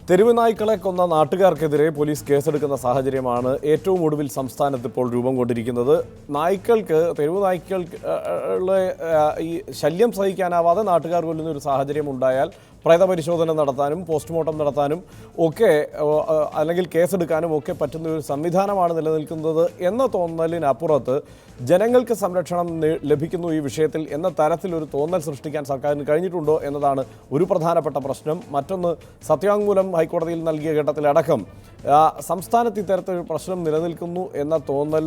തെരുവ് നായ്ക്കളെ കൊന്ന നാട്ടുകാർക്കെതിരെ പോലീസ് കേസെടുക്കുന്ന സാഹചര്യമാണ് ഏറ്റവും ഒടുവിൽ സംസ്ഥാനത്ത് ഇപ്പോൾ രൂപം കൊണ്ടിരിക്കുന്നത്. തെരുവ് നായ്ക്കൾക്ക് ഈ ശല്യം സഹിക്കാനാവാതെ നാട്ടുകാർ കൊല്ലുന്ന ഒരു സാഹചര്യം ഉണ്ടായാൽ പ്രേതപരിശോധന നടത്താനും പോസ്റ്റ്മോർട്ടം നടത്താനും ഒക്കെ അല്ലെങ്കിൽ കേസെടുക്കാനും ഒക്കെ പറ്റുന്ന ഒരു സംവിധാനമാണ് നിലനിൽക്കുന്നത് എന്ന തോന്നലിനപ്പുറത്ത് ജനങ്ങൾക്ക് സംരക്ഷണം ലഭിക്കുന്നു ഈ വിഷയത്തിൽ എന്ന തരത്തിലൊരു തോന്നൽ സൃഷ്ടിക്കാൻ സർക്കാരിന് കഴിഞ്ഞിട്ടുണ്ടോ എന്നതാണ് ഒരു പ്രധാനപ്പെട്ട പ്രശ്നം. മറ്റൊന്ന്, സത്യവാങ്മൂലം ഹൈക്കോടതിയിൽ നൽകിയ ഘട്ടത്തിലടക്കം സംസ്ഥാനത്ത് ഇത്തരത്തിലൊരു പ്രശ്നം നിലനിൽക്കുന്നു എന്ന തോന്നൽ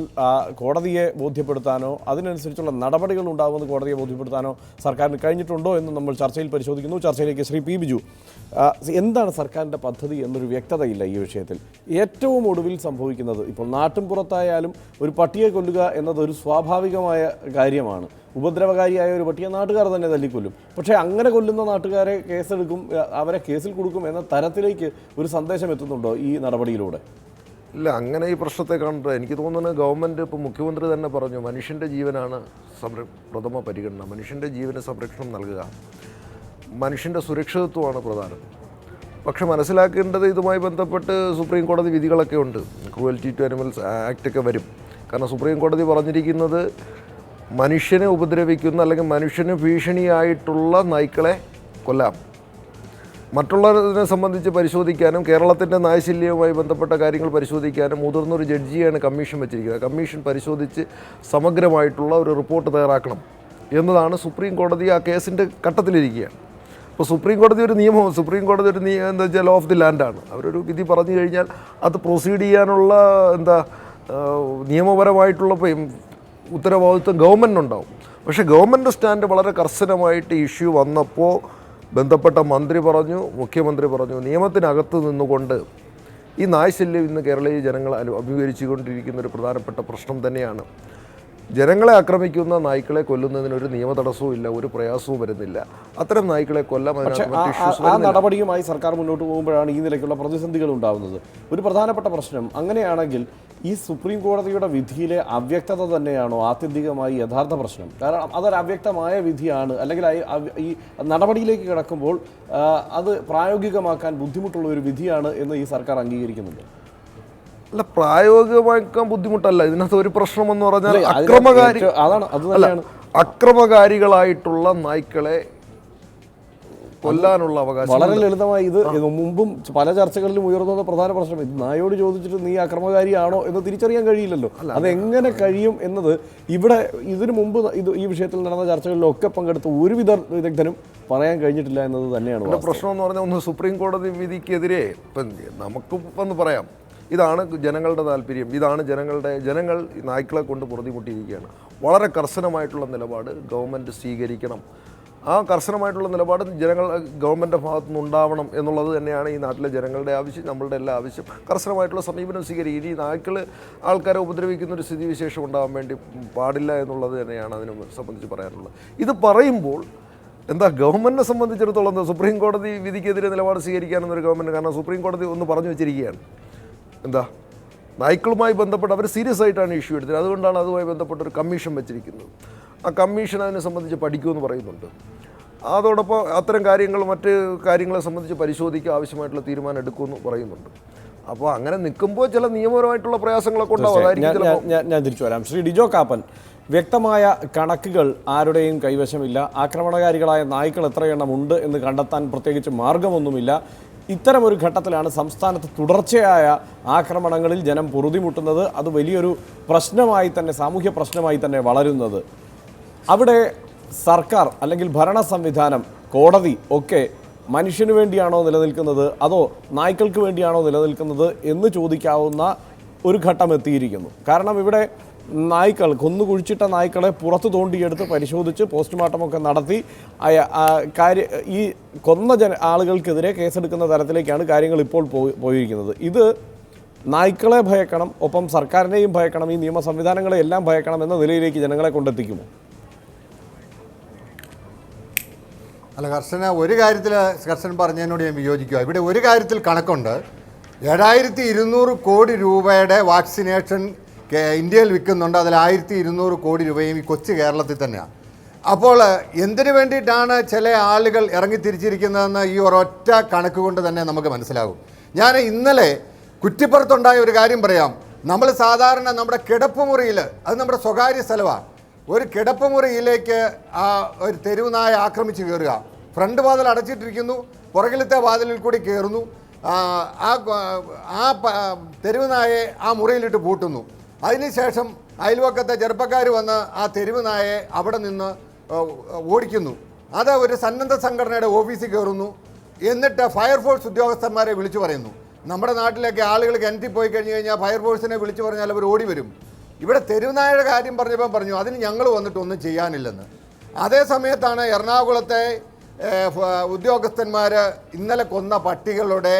കോടതിയെ ബോധ്യപ്പെടുത്താനോ അതിനനുസരിച്ചുള്ള നടപടികൾ ഉണ്ടാകുമെന്ന് കോടതിയെ ബോധ്യപ്പെടുത്താനോ സർക്കാരിന് കഴിഞ്ഞിട്ടുണ്ടോ എന്ന് നമ്മൾ ചർച്ചയിൽ പരിശോധിക്കുന്നു. ചർച്ചയിലേക്ക് ശ്രീ പി ബിജു, എന്താണ് സർക്കാരിൻ്റെ പദ്ധതി എന്നൊരു വ്യക്തതയില്ല ഈ വിഷയത്തിൽ. ഏറ്റവും ഒടുവിൽ സംഭവിക്കുന്നത്, ഇപ്പോൾ നാട്ടും പുറത്തായാലും ഒരു പട്ടിയെ കൊല്ലുക എന്നതൊരു സ്വാഭാവികമായ കാര്യമാണ്. ഉപദ്രവകാരിയായ ഒരു പട്ടിയെ നാട്ടുകാർ തന്നെ തല്ലിക്കൊല്ലും. പക്ഷേ അങ്ങനെ കൊല്ലുന്ന നാട്ടുകാരെ കേസെടുക്കും, അവരെ കേസിൽ കൊടുക്കും എന്ന തരത്തിലേക്ക് ഒരു സന്ദേശം എത്തുന്നുണ്ടോ ഈ നടപടിയിലൂടെ? ഇല്ല, അങ്ങനെ ഈ പ്രശ്നത്തെ കണ്ടിട്ട് എനിക്ക് തോന്നുന്നത് ഗവൺമെൻറ് ഇപ്പോൾ മുഖ്യമന്ത്രി തന്നെ പറഞ്ഞു, മനുഷ്യൻ്റെ ജീവനാണ് പ്രഥമ പരിഗണന, മനുഷ്യൻ്റെ ജീവന് സംരക്ഷണം നൽകുക, മനുഷ്യൻ്റെ സുരക്ഷിതത്വമാണ് പ്രധാനം. പക്ഷെ മനസ്സിലാക്കേണ്ടത് ഇതുമായി ബന്ധപ്പെട്ട് സുപ്രീം കോടതി വിധികളൊക്കെ ഉണ്ട്. ക്രൂവൽറ്റി ടു അനിമൽസ് ആക്റ്റൊക്കെ വരും. കാരണം സുപ്രീം കോടതി പറഞ്ഞിരിക്കുന്നത് മനുഷ്യനെ ഉപദ്രവിക്കുന്ന അല്ലെങ്കിൽ മനുഷ്യന് ഭീഷണിയായിട്ടുള്ള നായ്ക്കളെ കൊല്ലാം. മറ്റുള്ളവരെ സംബന്ധിച്ച് പരിശോധിക്കാനും കേരളത്തിൻ്റെ നായശല്യവുമായി ബന്ധപ്പെട്ട കാര്യങ്ങൾ പരിശോധിക്കാനും മുതിർന്നൊരു ജഡ്ജിയാണ് കമ്മീഷൻ വെച്ചിരിക്കുന്നത്. കമ്മീഷൻ പരിശോധിച്ച് സമഗ്രമായിട്ടുള്ള ഒരു റിപ്പോർട്ട് തയ്യാറാക്കണം എന്നതാണ് സുപ്രീം കോടതി ആ കേസിൻ്റെ ഘട്ടത്തിലിരിക്കുകയാണ്. അപ്പോൾ സുപ്രീം കോടതി ഒരു എന്താ വെച്ചാൽ ലോ ഓഫ് ദി ലാൻഡാണ്. അവരൊരു വിധി പറഞ്ഞു കഴിഞ്ഞാൽ അത് പ്രൊസീഡ് ചെയ്യാനുള്ള നിയമപരമായിട്ടുള്ള ഉത്തരവാദിത്വം ഗവൺമെൻറ്റിനുണ്ടാവും. പക്ഷേ ഗവൺമെൻറ് സ്റ്റാൻഡ് വളരെ കർശനമായിട്ട് ഇഷ്യൂ വന്നപ്പോൾ ബന്ധപ്പെട്ട മന്ത്രി പറഞ്ഞു, മുഖ്യമന്ത്രി പറഞ്ഞു, നിയമത്തിനകത്ത് നിന്നുകൊണ്ട് ഈ നായ്ശല്യം ഇന്ന് കേരളീയ ജനങ്ങൾ അഭിമുഖീകരിച്ചുകൊണ്ടിരിക്കുന്ന ഒരു പ്രധാനപ്പെട്ട പ്രശ്നം തന്നെയാണ്. ജനങ്ങളെ ആക്രമിക്കുന്ന നായ്ക്കളെ കൊല്ലുന്നതിനൊരു നിയമ തടസ്സവും ഇല്ല, ഒരു പ്രയാസവും വരുന്നില്ല. അത്തരം നായ്ക്കളെ കൊല്ലാം. ആ നടപടിയുമായി സർക്കാർ മുന്നോട്ട് പോകുമ്പോഴാണ് ഈ നിലയ്ക്കുള്ള പ്രതിസന്ധികൾ ഉണ്ടാകുന്നത്. ഒരു പ്രധാനപ്പെട്ട പ്രശ്നം, അങ്ങനെയാണെങ്കിൽ ഈ സുപ്രീം കോടതിയുടെ വിധിയിലെ അവ്യക്തത തന്നെയാണോ ആത്യന്തികമായി യഥാർത്ഥ പ്രശ്നം? കാരണം അതൊരു അവ്യക്തമായ വിധിയാണ്, അല്ലെങ്കിൽ ഈ നടപടിയിലേക്ക് കിടക്കുമ്പോൾ അത് പ്രായോഗികമാക്കാൻ ബുദ്ധിമുട്ടുള്ള ഒരു വിധിയാണ് എന്ന് ഈ സർക്കാർ അംഗീകരിക്കുന്നുണ്ട്. അല്ല, പ്രായോഗികമാക്കാൻ ബുദ്ധിമുട്ടല്ല. ഇതിനകത്ത് ഒരു പ്രശ്നമെന്ന് പറഞ്ഞാൽ അക്രമകാരികളായിട്ടുള്ള നായ്ക്കളെ കൊല്ലാനുള്ള അവകാശം. വളരെ ലളിതമായി ഇത് മുമ്പും പല ചർച്ചകളിലും ഉയർന്ന പ്രധാന പ്രശ്നം, ഇത് നായോട് ചോദിച്ചിട്ട് നീ അക്രമകാരിയാണോ എന്ന് തിരിച്ചറിയാൻ കഴിയില്ലല്ലോ. അതെങ്ങനെ കഴിയും എന്നത് ഇവിടെ ഇതിനു മുമ്പ് ഈ വിഷയത്തിൽ നടന്ന ചർച്ചകളിലൊക്കെ പങ്കെടുത്ത ഒരു വിദഗ്ധനും പറയാൻ കഴിഞ്ഞിട്ടില്ല എന്നത് തന്നെയാണ് പ്രശ്നം എന്ന് പറഞ്ഞാൽ. ഒന്ന്, സുപ്രീം കോടതി വിധിക്കെതിരെ നമുക്ക് ഒന്ന് പറയാം, ഇതാണ് ജനങ്ങളുടെ താല്പര്യം, ഇതാണ് ജനങ്ങൾ നായ്ക്കളെ കൊണ്ട് പൊറുതിമുട്ടിയിരിക്കുകയാണ്. വളരെ കർശനമായിട്ടുള്ള നിലപാട് ഗവൺമെൻറ് സ്വീകരിക്കണം. ആ കർശനമായിട്ടുള്ള നിലപാട് ഗവൺമെൻറ് ഭാഗത്തു നിന്നുണ്ടാവണം എന്നുള്ളത് തന്നെയാണ് ഈ നാട്ടിലെ ജനങ്ങളുടെ ആവശ്യം, നമ്മളുടെ എല്ലാ ആവശ്യം. കർശനമായിട്ടുള്ള സമീപനം സ്വീകരിക്കും. ഇനി ആൾക്കാരെ ഉപദ്രവിക്കുന്ന ഒരു സ്ഥിതിവിശേഷം ഉണ്ടാകാൻ വേണ്ടി പാടില്ല എന്നുള്ളത് തന്നെയാണ് അതിനെ സംബന്ധിച്ച് പറയാനുള്ളത്. ഇത് പറയുമ്പോൾ ഗവൺമെൻറ്റിനെ സംബന്ധിച്ചിടത്തോളം സുപ്രീം കോടതി വിധിക്കെതിരെ നിലപാട് സ്വീകരിക്കാനെന്നൊരു ഗവൺമെൻറ്, കാരണം സുപ്രീം കോടതി ഒന്ന് പറഞ്ഞു വെച്ചിരിക്കുകയാണ്, നായ്ക്കളുമായി ബന്ധപ്പെട്ട് അവർ സീരിയസ് ആയിട്ടാണ് ഇഷ്യൂ എടുത്തത്. അതുകൊണ്ടാണ് അതുമായി ബന്ധപ്പെട്ടൊരു കമ്മീഷൻ വെച്ചിരിക്കുന്നത്. ആ കമ്മീഷൻ അതിനെ സംബന്ധിച്ച് പഠിക്കുമെന്ന് പറയുന്നുണ്ട്. അതോടൊപ്പം അത്തരം മറ്റ് കാര്യങ്ങളെ സംബന്ധിച്ച് പരിശോധിക്കുക, ആവശ്യമായിട്ടുള്ള തീരുമാനം എടുക്കുമെന്ന് പറയുന്നുണ്ട്. അപ്പോൾ അങ്ങനെ നിൽക്കുമ്പോൾ ചില നിയമപരമായിട്ടുള്ള പ്രയാസങ്ങളൊക്കെ ഉണ്ടാവും. ഞാൻ തിരിച്ചു വരാം. ശ്രീ ഡിജോ കാപ്പൻ, വ്യക്തമായ കണക്കുകൾ ആരുടെയും കൈവശമില്ല. ആക്രമണകാരികളായ നായ്ക്കൾ എത്രയെണ്ണം ഉണ്ട് എന്ന് കണ്ടെത്താൻ പ്രത്യേകിച്ച് മാർഗമൊന്നുമില്ല. ഇത്തരമൊരു ഘട്ടത്തിലാണ് സംസ്ഥാനത്ത് തുടർച്ചയായ ആക്രമണങ്ങളിൽ ജനം പൊറുതിമുട്ടുന്നത്. അത് വലിയൊരു പ്രശ്നമായി തന്നെ, സാമൂഹ്യ പ്രശ്നമായി തന്നെ വളരുന്നത്. അവിടെ സർക്കാർ അല്ലെങ്കിൽ ഭരണ സംവിധാനം, കോടതി ഒക്കെ മനുഷ്യന് വേണ്ടിയാണോ നിലനിൽക്കുന്നത് അതോ നായ്ക്കൾക്ക് വേണ്ടിയാണോ നിലനിൽക്കുന്നത് എന്ന് ചോദിക്കാവുന്ന ഒരു ഘട്ടം എത്തിയിരിക്കുന്നു. കാരണം ഇവിടെ കുഴിച്ചിട്ട നായ്ക്കളെ പുറത്ത് തോണ്ടിയെടുത്ത് പരിശോധിച്ച് പോസ്റ്റ്മോർട്ടമൊക്കെ നടത്തി ഈ കൊന്ന ആളുകൾക്കെതിരെ കേസെടുക്കുന്ന തരത്തിലേക്കാണ് കാര്യങ്ങൾ ഇപ്പോൾ പോയിരിക്കുന്നത്. ഇത് നായ്ക്കളെ ഭയക്കണം, ഒപ്പം സർക്കാരിനെയും ഭയക്കണം, ഈ നിയമ സംവിധാനങ്ങളെ എല്ലാം ഭയക്കണം എന്ന നിലയിലേക്ക് ജനങ്ങളെ കൊണ്ടെത്തിക്കുമോ? അല്ല, ഒരു കാര്യത്തിൽ കർശൻ പറഞ്ഞതിനോട് ഞാൻ വിയോജിക്കുക. ഇവിടെ ഒരു കാര്യത്തിൽ കണക്കുണ്ട്. 7200 കോടി രൂപയുടെ വാക്സിനേഷൻ ഇന്ത്യയിൽ വിൽക്കുന്നുണ്ട്. അതിൽ 1200 കോടി രൂപയും ഈ കൊച്ചു കേരളത്തിൽ തന്നെയാണ്. അപ്പോൾ എന്തിനു വേണ്ടിയിട്ടാണ് ചില ആളുകൾ ഇറങ്ങിത്തിരിച്ചിരിക്കുന്നതെന്ന് ഈ ഒരൊറ്റ കണക്ക് കൊണ്ട് തന്നെ നമുക്ക് മനസ്സിലാകും. ഞാൻ ഇന്നലെ കുറ്റിപ്പുറത്തുണ്ടായ ഒരു കാര്യം പറയാം. നമ്മൾ സാധാരണ നമ്മുടെ കിടപ്പുമുറിയിൽ, അത് നമ്മുടെ സ്വകാര്യ സ്ഥലമാണ്, ഒരു കിടപ്പുമുറിയിലേക്ക് ഒരു തെരുവ് നായ ആക്രമിച്ച് കയറുക. ഫ്രണ്ട് വാതിൽ അടച്ചിട്ടിരിക്കുന്നു, പുറകിലത്തെ വാതിലിൽ കൂടി കയറുന്നു. ആ തെരുവ് നായയെ ആ മുറിയിലിട്ട് പൂട്ടുന്നു. അതിനുശേഷം അയൽവക്കത്തെ ചെറുപ്പക്കാർ വന്ന് ആ തെരുവ് നായയെ അവിടെ നിന്ന് ഓടിക്കുന്നു. അത് ഒരു സന്നദ്ധ സംഘടനയുടെ ഓഫീസിൽ കയറുന്നു. എന്നിട്ട് ഫയർഫോഴ്സ് ഉദ്യോഗസ്ഥന്മാരെ വിളിച്ചു പറയുന്നു. നമ്മുടെ നാട്ടിലൊക്കെ ആളുകൾ കിണറ്റിൽ പോയി കഴിഞ്ഞ് കഴിഞ്ഞാൽ ഫയർഫോഴ്സിനെ വിളിച്ചു പറഞ്ഞാൽ അവർ ഓടി വരും. ഇവിടെ തെരുവുനായയുടെ കാര്യം പറഞ്ഞപ്പോൾ പറഞ്ഞു അതിന് ഞങ്ങൾ വന്നിട്ട് ഒന്നും ചെയ്യാനില്ലെന്ന്. അതേ സമയത്താണ് എറണാകുളത്തെ ഉദ്യോഗസ്ഥന്മാർ ഇന്നലെ കൊന്ന പട്ടികളുടെ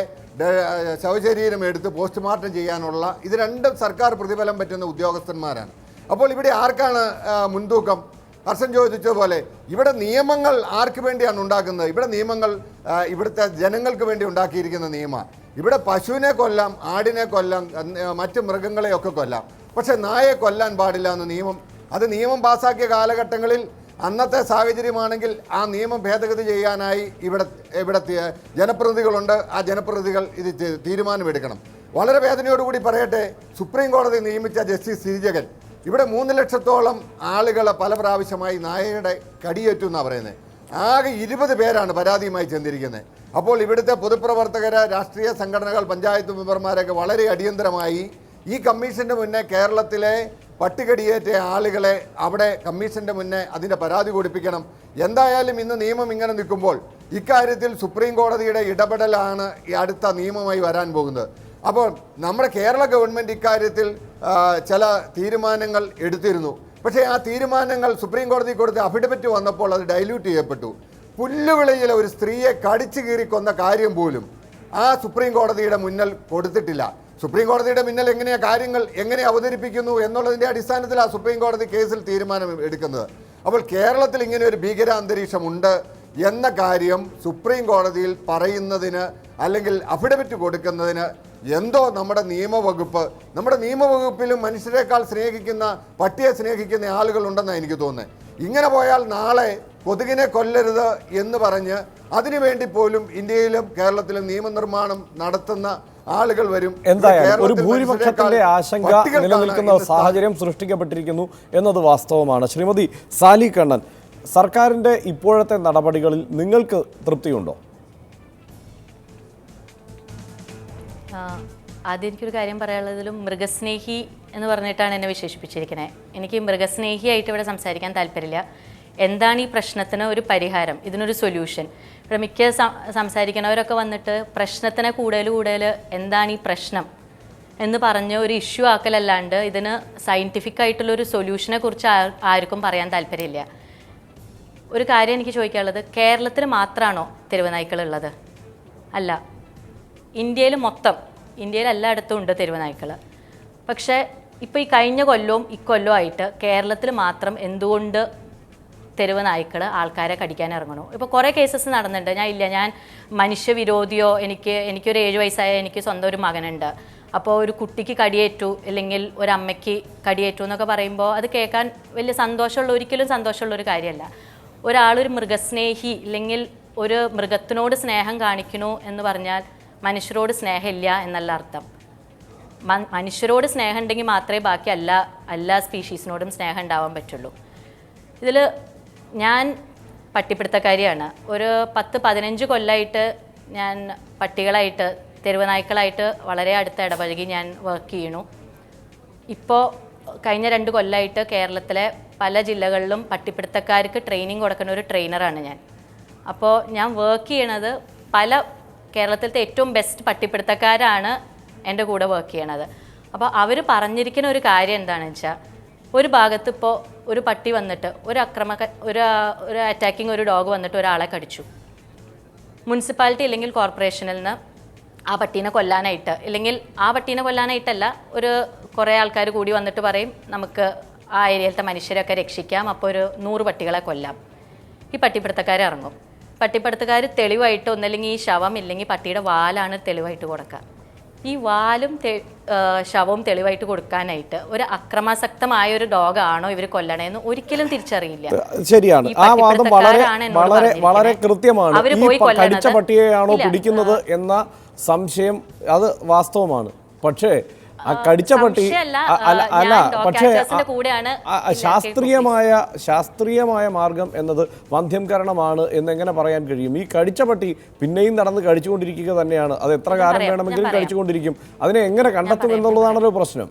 ശവശരീരം എടുത്ത് പോസ്റ്റ്മോർട്ടം ചെയ്യാനുള്ള, ഇത് രണ്ടും സർക്കാർ പ്രതിഫലം പറ്റുന്ന ഉദ്യോഗസ്ഥന്മാരാണ്. അപ്പോൾ ഇവിടെ ആർക്കാണ് മുൻതൂക്കം? ഹർഷൻ ചോദിച്ചതുപോലെ ഇവിടെ നിയമങ്ങൾ ആർക്ക് വേണ്ടിയാണ് ഉണ്ടാക്കുന്നത്? ഇവിടെ നിയമങ്ങൾ ഇവിടുത്തെ ജനങ്ങൾക്ക് വേണ്ടി ഉണ്ടാക്കിയിരിക്കുന്ന നിയമമാണ്. ഇവിടെ പശുവിനെ കൊല്ലാം, ആടിനെ കൊല്ലാം, മറ്റ് മൃഗങ്ങളെയൊക്കെ കൊല്ലാം, പക്ഷെ നായയെ കൊല്ലാൻ പാടില്ല എന്ന് നിയമം. അത് നിയമം പാസാക്കിയ കാലഘട്ടങ്ങളിൽ അന്നത്തെ സാഹചര്യമാണെങ്കിൽ ആ നിയമം ഭേദഗതി ചെയ്യാനായി ഇവിടെ ജനപ്രതിനിധികളുണ്ട്. ആ ജനപ്രതിനിധികൾ ഇത് തീരുമാനമെടുക്കണം. വളരെ വേദനയോടുകൂടി പറയട്ടെ, സുപ്രീം കോടതി നിയമിച്ച ജസ്റ്റിസ് സിരിജകൻ ഇവിടെ 3 ലക്ഷത്തോളം ആളുകൾ പല പ്രാവശ്യമായി നായയുടെ കടിയേറ്റു എന്നാണ് പറയുന്നത്. ആകെ 20 പേരാണ് പരാതിയുമായി ചെന്നിരിക്കുന്നത്. അപ്പോൾ ഇവിടുത്തെ പൊതുപ്രവർത്തകർ, രാഷ്ട്രീയ സംഘടനകൾ, പഞ്ചായത്ത് മെമ്പർമാരൊക്കെ വളരെ അടിയന്തരമായി ഈ കമ്മീഷൻ്റെ മുന്നേ കേരളത്തിലെ പട്ടികടിയേറ്റ ആളുകളെ അവിടെ കമ്മീഷൻ്റെ മുന്നേ അതിൻ്റെ പരാതി കൊടുപ്പിക്കണം. എന്തായാലും ഇന്ന് നിയമം ഇങ്ങനെ നിൽക്കുമ്പോൾ ഇക്കാര്യത്തിൽ സുപ്രീം കോടതിയുടെ ഇടപെടലാണ് ഈ അടുത്ത നിയമമായി വരാൻ പോകുന്നത്. അപ്പോൾ നമ്മുടെ കേരള ഗവൺമെൻറ് ഇക്കാര്യത്തിൽ ചില തീരുമാനങ്ങൾ എടുത്തിരുന്നു. പക്ഷേ ആ തീരുമാനങ്ങൾ സുപ്രീം കോടതി കൊടുത്ത അഫിഡവിറ്റ് വന്നപ്പോൾ അത് ഡൈല്യൂട്ട് ചെയ്യപ്പെട്ടു. പുല്ലുവിളയിലെ ഒരു സ്ത്രീയെ കടിച്ചു കീറി കൊന്ന കാര്യം പോലും ആ സുപ്രീം കോടതിയുടെ മുന്നിൽ കൊടുത്തിട്ടില്ല. സുപ്രീം കോടതിയുടെ മുന്നിൽ കാര്യങ്ങൾ എങ്ങനെ അവതരിപ്പിക്കുന്നു എന്നുള്ളതിൻ്റെ അടിസ്ഥാനത്തിലാണ് സുപ്രീം കോടതി കേസിൽ തീരുമാനം എടുക്കുന്നത്. അപ്പോൾ കേരളത്തിൽ ഇങ്ങനെ ഒരു ഭീകരാന്തരീക്ഷമുണ്ട് എന്ന കാര്യം സുപ്രീം കോടതിയിൽ പറയുന്നതിന് അല്ലെങ്കിൽ അഫിഡവിറ്റ് കൊടുക്കുന്നതിന് എന്തോ നമ്മുടെ നിയമവകുപ്പിലും മനുഷ്യരെക്കാൾ സ്നേഹിക്കുന്ന, പട്ടിയെ സ്നേഹിക്കുന്ന ആളുകളുണ്ടെന്നാണ് എനിക്ക് തോന്നുന്നത്. ഇങ്ങനെ പോയാൽ നാളെ കൊതുകിനെ കൊല്ലരുത് എന്ന് പറഞ്ഞ് അതിനുവേണ്ടി പോലും ഇന്ത്യയിലും കേരളത്തിലും നിയമനിർമ്മാണം നടത്തുന്ന ആളുകൾ വരും. എന്തായാലും ഒരു ഭൂരിപക്ഷത്തിന്റെ ആശങ്ക നിലനിൽക്കുന്ന സാഹചര്യം സൃഷ്ടിക്കപ്പെട്ടിരിക്കുന്നു എന്നത് വാസ്തവമാണ്. ശ്രീമതി സാലി കണ്ണൻ, സർക്കാരിന്റെ ഇപ്പോഴത്തെ നടപടികളിൽ നിങ്ങൾക്ക് തൃപ്തിയുണ്ടോ? ആദ്യം എനിക്കൊരു കാര്യം പറയാനുള്ളതിലും മൃഗസ്നേഹി എന്ന് പറഞ്ഞിട്ടാണ് എന്നെ വിശേഷിപ്പിച്ചിരിക്കുന്നത്. എനിക്ക് മൃഗസ്നേഹിയായിട്ട് ഇവിടെ സംസാരിക്കാൻ താല്പര്യമില്ല. എന്താണ് ഈ പ്രശ്നത്തിന് ഒരു പരിഹാരം, ഇതിനൊരു സൊല്യൂഷൻ? ഇവിടെ മിക്ക സംസാരിക്കുന്നവരൊക്കെ വന്നിട്ട് പ്രശ്നത്തിനെ കൂടുതൽ എന്താണ് ഈ പ്രശ്നം എന്ന് പറഞ്ഞ് ഒരു ഇഷ്യൂ ആക്കലല്ലാണ്ട് ഇതിന് സയൻറ്റിഫിക് ആയിട്ടുള്ളൊരു സൊല്യൂഷനെ കുറിച്ച് ആർക്കും പറയാൻ താല്പര്യമില്ല. ഒരു കാര്യം എനിക്ക് ചോദിക്കാനുള്ളത്, കേരളത്തിൽ മാത്രമാണോ തെരുവ് നായ്ക്കളുള്ളത്? അല്ല, ഇന്ത്യയിൽ എല്ലായിടത്തും ഉണ്ട് തെരുവ് നായ്ക്കൾ. പക്ഷേ ഇപ്പോൾ ഈ കഴിഞ്ഞ കൊല്ലവും ഇക്കൊല്ലവും ആയിട്ട് കേരളത്തിൽ മാത്രം എന്തുകൊണ്ട് തെരുവ് നായ്ക്കൾ ആൾക്കാരെ കടിക്കാൻ ഇറങ്ങണു? ഇപ്പോൾ കുറേ കേസസ് നടന്നിട്ടുണ്ട്. ഞാൻ മനുഷ്യവിരോധിയോ, എനിക്കൊരു 7 വയസ്സായ എനിക്ക് സ്വന്തം ഒരു മകനുണ്ട്, അപ്പോൾ ഒരു കുട്ടിക്ക് കടിയേറ്റു അല്ലെങ്കിൽ ഒരു അമ്മയ്ക്ക് കടിയേറ്റു എന്നൊക്കെ പറയുമ്പോൾ അത് കേൾക്കാൻ വലിയ ഒരിക്കലും സന്തോഷമുള്ളൊരു കാര്യമല്ല. ഒരാളൊരു മൃഗസ്നേഹി അല്ലെങ്കിൽ ഒരു മൃഗത്തിനോട് സ്നേഹം കാണിക്കണു എന്ന് പറഞ്ഞാൽ മനുഷ്യരോട് സ്നേഹമില്ല എന്നല്ല അർത്ഥം. മനുഷ്യരോട് സ്നേഹം ഉണ്ടെങ്കിൽ മാത്രമേ ബാക്കി എല്ലാ സ്പീഷീസിനോടും സ്നേഹം ഉണ്ടാവാൻ പറ്റുള്ളൂ. ഇതിൽ ഞാൻ പട്ടിപ്പിടുത്തക്കാരിയാണ്. ഒരു 10-15 കൊല്ലമായിട്ട് ഞാൻ പട്ടികളായിട്ട്, തെരുവ് നായ്ക്കളായിട്ട് വളരെ അടുത്ത് ഇടപഴകി ഞാൻ വർക്ക് ചെയ്യണു. ഇപ്പോൾ കഴിഞ്ഞ 2 കൊല്ലമായിട്ട് കേരളത്തിലെ പല ജില്ലകളിലും പട്ടിപ്പിടുത്തക്കാർക്ക് ട്രെയിനിങ് കൊടുക്കുന്ന ഒരു ട്രെയിനറാണ് ഞാൻ. അപ്പോൾ ഞാൻ വർക്ക് ചെയ്യണത് കേരളത്തിലത്തെ ഏറ്റവും ബെസ്റ്റ് പട്ടിപ്പിടുത്തക്കാരാണ് എൻ്റെ കൂടെ വർക്ക് ചെയ്യണത്. അപ്പോൾ അവർ പറഞ്ഞിരിക്കുന്ന ഒരു കാര്യം എന്താണെന്ന് വെച്ചാൽ, ഒരു ഭാഗത്ത് ഇപ്പോൾ ഒരു പട്ടി വന്നിട്ട് ഒരു അറ്റാക്കിങ് ഒരു ഡോഗ് വന്നിട്ട് ഒരാളെ കടിച്ചു. മുനിസിപ്പാലിറ്റി അല്ലെങ്കിൽ കോർപ്പറേഷനിൽ നിന്ന് ആ പട്ടീനെ കൊല്ലാനായിട്ട്, ഇല്ലെങ്കിൽ ആ പട്ടീനെ കൊല്ലാനായിട്ടല്ല, കുറേ ആൾക്കാർ കൂടി വന്നിട്ട് പറയും നമുക്ക് ആ ഏരിയയിലത്തെ മനുഷ്യരൊക്കെ രക്ഷിക്കാം, അപ്പോൾ ഒരു 100 പട്ടികളെ കൊല്ലാം. ഈ പട്ടിപ്പിടുത്തക്കാർ ഇറങ്ങും. പട്ടിപ്പിടുത്തക്കാർ തെളിവായിട്ട് ഒന്നല്ലെങ്കിൽ ഈ ശവം ഇല്ലെങ്കിൽ പട്ടിയുടെ വാലാണ് തെളിവായിട്ട് കൊടുക്കുക. ഈ വാലും ശവവും തെളിവായിട്ട് കൊടുക്കാനായിട്ട് ഒരു അക്രമാസക്തമായ ഒരു ഡോഗാണോ ഇവർ കൊല്ലണേന്ന് ഒരിക്കലും തിരിച്ചറിയില്ല. ശരിയാണ്. ഈ ആ വാദം വളരെ പട്ടിപ്പിടുത്തക്കാരാണ് എന്നോട് വളരെ പറഞ്ഞിരിക്കുന്നത്. വളരെ കൃത്യമാണ്. അവര് ഈ പോയി കൊല്ലണത് കടിച്ച പട്ടിയെയാണോ ഇല്ല. പിടിക്കുന്നത് എന്ന സംശയം അത് വാസ്തവമാണ്. പക്ഷേ ആ കടിച്ച പട്ടി സംശയമല്ല, അല്ല ഞാൻ dog പക്ഷേ catchersന്റെ കൂടെയാണ് ശാസ്ത്രീയമായ മാർഗം എന്നത് വന്ധ്യംകരണമാണ് എന്നെങ്ങനെ പറയാൻ കഴിയും? ഈ കടിച്ച പട്ടി പിന്നെയും നടന്ന് കഴിച്ചുകൊണ്ടിരിക്കുക തന്നെയാണ്. അത് എത്ര കാലം വേണമെങ്കിലും കഴിച്ചുകൊണ്ടിരിക്കും. അതിനെ എങ്ങനെ കണ്ടെത്തും എന്നുള്ളതാണല്ലോ പ്രശ്നം.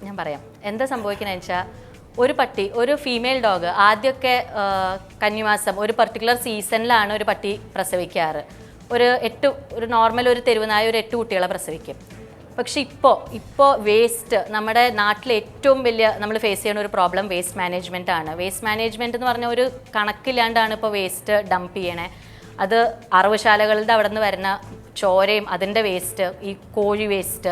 ഞാൻ പറയാം എന്താ സംഭവിക്കുന്നത് വെച്ചാൽ, ഒരു പട്ടി, ഒരു ഫീമെയിൽ ഡോഗ് ആദ്യമൊക്കെ കന്നിമാസം ഒരു പർട്ടിക്കുലർ സീസണിലാണ് ഒരു പട്ടി പ്രസവിക്കാറ്. ഒരു നോർമൽ ഒരു തെരുവുനായ ഒരു 8 കുട്ടികളെ പ്രസവിക്കും. പക്ഷെ ഇപ്പോൾ വേസ്റ്റ്, നമ്മുടെ നാട്ടിലെ ഏറ്റവും വലിയ നമ്മൾ ഫേസ് ചെയ്യുന്ന ഒരു പ്രോബ്ലം വേസ്റ്റ് മാനേജ്മെൻ്റ് ആണ്. വേസ്റ്റ് മാനേജ്മെൻറ്റ് എന്ന് പറഞ്ഞ ഒരു കണക്കില്ലാണ്ടാണ് ഇപ്പോൾ വേസ്റ്റ് ഡംപ് ചെയ്യണേ. അത് അറവുശാലകളുടെ അവിടെ നിന്ന് വരുന്ന ചോരയും അതിൻ്റെ വേസ്റ്റ്, ഈ കോഴി വേസ്റ്റ്,